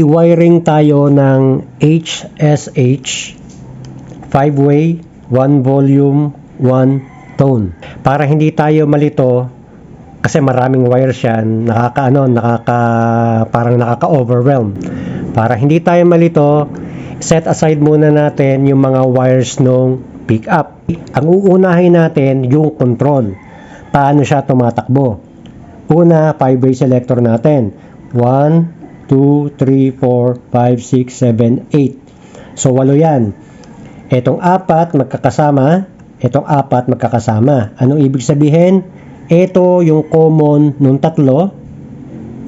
I-wiring tayo ng HSH 5-way, 1 volume, 1 tone. Para hindi tayo malito, kasi maraming wires yan, parang nakaka-overwhelm. Para hindi tayo malito, set aside muna natin yung mga wires nung pick-up. Ang uunahin natin yung control. Paano siya tumatakbo? Una, 5-way selector natin. 1, 2, 3, 4, 5, 6, 7, 8. So, 8 yan. Itong 4 magkakasama. Itong 4 magkakasama. Anong ibig sabihin? Ito yung common nung 3.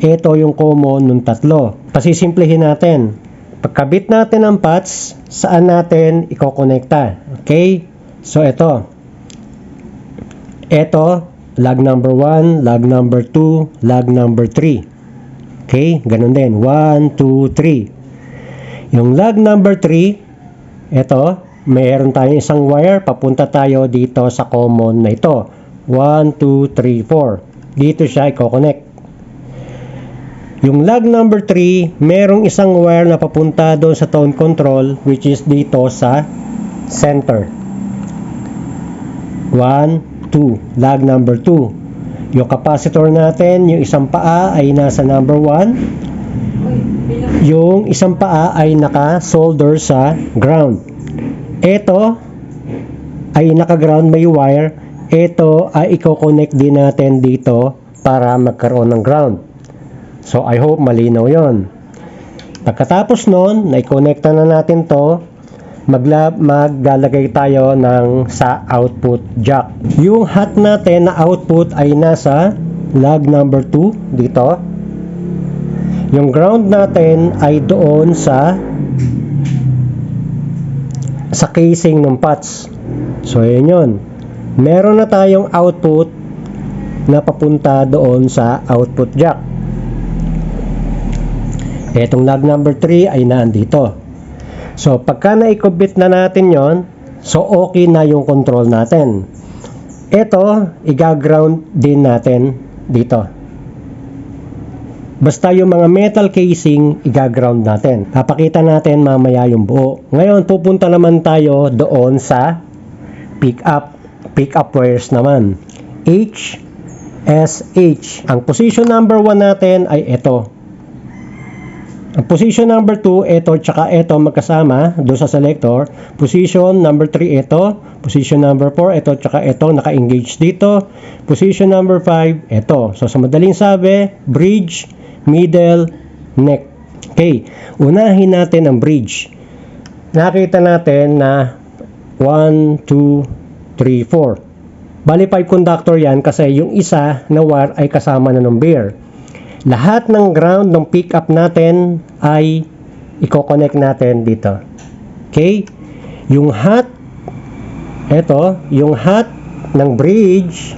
Ito yung common nung 3. Pasisimplehin natin. Pagkabit natin ang pads, saan natin ikokonekta? Okay? So, ito. Ito, lag number 1, lag number 2, lag number 3. Okay, ganun din. 1, 2, 3. Yung lag number 3, ito, mayroon tayong isang wire, papunta tayo dito sa common na ito. 1, 2, 3, 4. Dito siya i-connect. Yung lag number 3, merong isang wire na papunta doon sa tone control, which is dito sa center. 1, 2, lag number 2. Yung capacitor natin, yung isang paa ay nasa number 1. Yung isang paa ay naka-solder sa ground. Ito ay naka-ground, may wire. Ito ay i-connect din natin dito para magkaroon ng ground. So, I hope malinaw yon. Pagkatapos nun, na-connecta na natin to, maglalagay tayo sa output jack. Yung hot natin na output ay nasa lag number 2 dito. Yung ground natin ay doon sa casing ng pots. So yun yun. Meron na tayong output na papunta doon sa output jack. Etong lag number 3 ay naandito. So, pagka naikubit na natin yon, so okay na yung control natin. Ito, i-ground din natin dito. Basta yung mga metal casing, i-ground natin. Papakita natin mamaya yung buo. Ngayon, pupunta naman tayo doon sa pick-up wires naman. HSH. Ang position number 1 natin ay ito. Ang position number 2, ito, tsaka ito magkasama doon sa selector. Position number 3, ito. Position number 4, ito, tsaka ito, naka-engage dito. Position number 5, ito. So, sa madaling sabi, bridge, middle, neck. Okay, unahin natin ang bridge. Nakita natin na 1, 2, 3, 4. Bali 5 conductor yan kasi yung isa na wire ay kasama na ng bear. Lahat ng ground ng pickup natin ay i-connect natin dito. Okay? Yung hot, ito, yung hot ng bridge,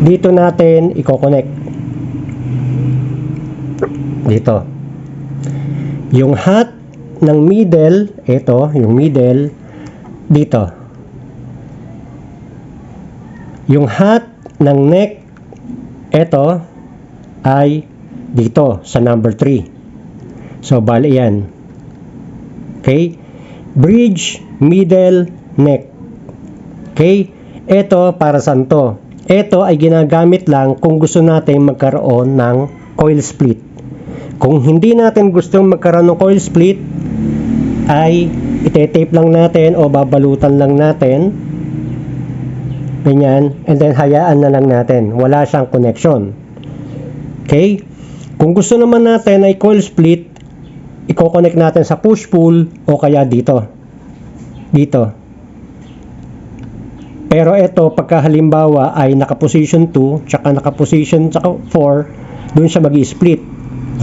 dito natin i-connect. Dito. Yung hot ng middle, ito, yung middle, dito. Yung hot ng neck, ito ay dito sa number 3. So, bali yan. Okay? Bridge, middle, neck. Okay? Ito, para saan to? Ito ay ginagamit lang kung gusto natin magkaroon ng coil split. Kung hindi natin gustong magkaroon ng coil split, ay ite-tape lang natin o babalutan lang natin. Ganyan, and then hayaan na lang natin. Wala siyang connection. Okay? Kung gusto naman natin ay coil split, i-connect natin sa push-pull o kaya dito. Dito. Pero ito, pagka halimbawa ay naka-position 2, tsaka naka-position 4, dun siya mag-i-split.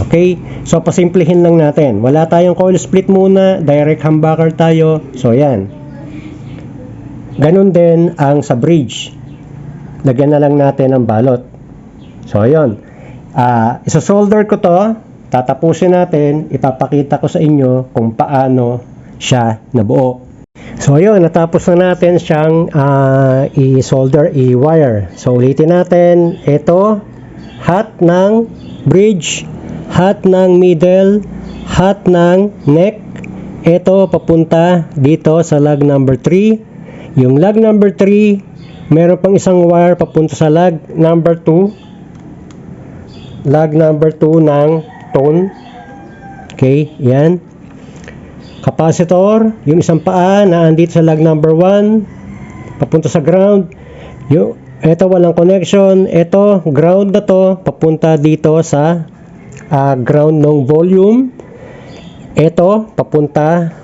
Okay? So, pasimplihin lang natin. Wala tayong coil split muna, direct humbucker tayo. So, yan. Ganun din ang sa bridge. Lagyan na lang natin ang balot. So, ayun. Isa-solder ko to. Tatapusin natin. Ipapakita ko sa inyo kung paano siya nabuo. So, ayun. Natapos na natin siyang i-solder, i-wire. So, ulitin natin. Ito, hat ng bridge, hat ng middle, hat ng neck. Ito papunta dito sa lag number 3. Yung lag number 3, meron pang isang wire papunta sa lag number 2. Lag number 2 ng tone. Okay, yan. Capacitor, yung isang paa na andito sa lag number 1, papunta sa ground. Ito walang connection. Ito, ground na to, papunta dito sa ground ng volume. Ito, papunta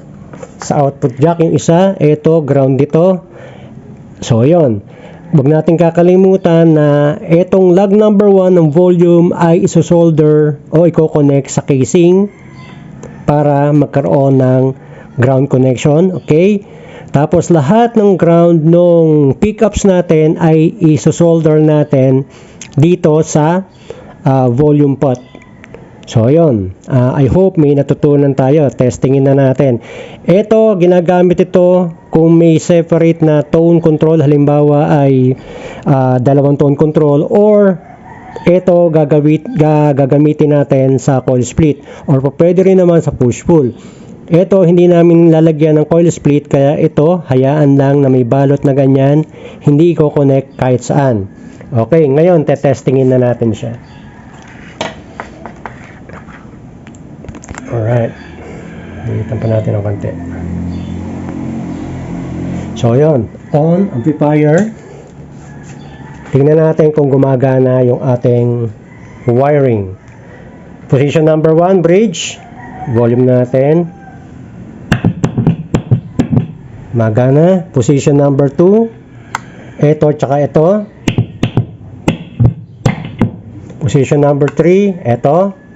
sa output jack yung isa. Ito, ground dito. So, yun. Huwag natin kakalimutan na itong lag number 1 ng volume ay isosolder o i-connect sa casing para magkaroon ng ground connection. Okay? Tapos, lahat ng ground ng pickups natin ay isosolder natin dito sa volume pot. So, yun. I hope may natutunan tayo. Testingin na natin. Ito, ginagamit ito kung may separate na tone control. Halimbawa ay dalawang tone control, or ito gagamitin natin sa coil split, or pwede rin naman sa push-pull. Ito, hindi namin lalagyan ng coil split, kaya ito, hayaan lang na may balot na ganyan. Hindi ko connect kahit saan. Okay, ngayon, testingin na natin siya. Alright. Litan pa natin ng konti. So, yun. On, amplifier. Tingnan natin kung gumagana yung ating wiring. Position number 1, bridge. Volume natin. Magana. Position number 2. Ito, tsaka ito. Position number 3. Ito.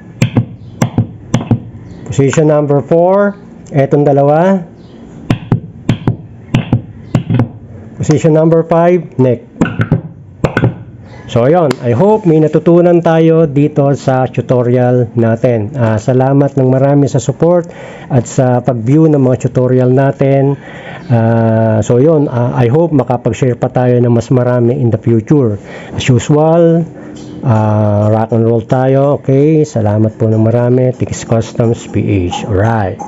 Position number 4, etong dalawa. Position number 5, neck. So, yun. I hope may natutunan tayo dito sa tutorial natin. Salamat ng marami sa support at sa pag-view ng mga tutorial natin. So, yun. I hope makapag-share pa tayo ng mas marami in the future. As usual, rock and roll tayo. Okay, salamat po ng marami. Tix Customs PH. Alright.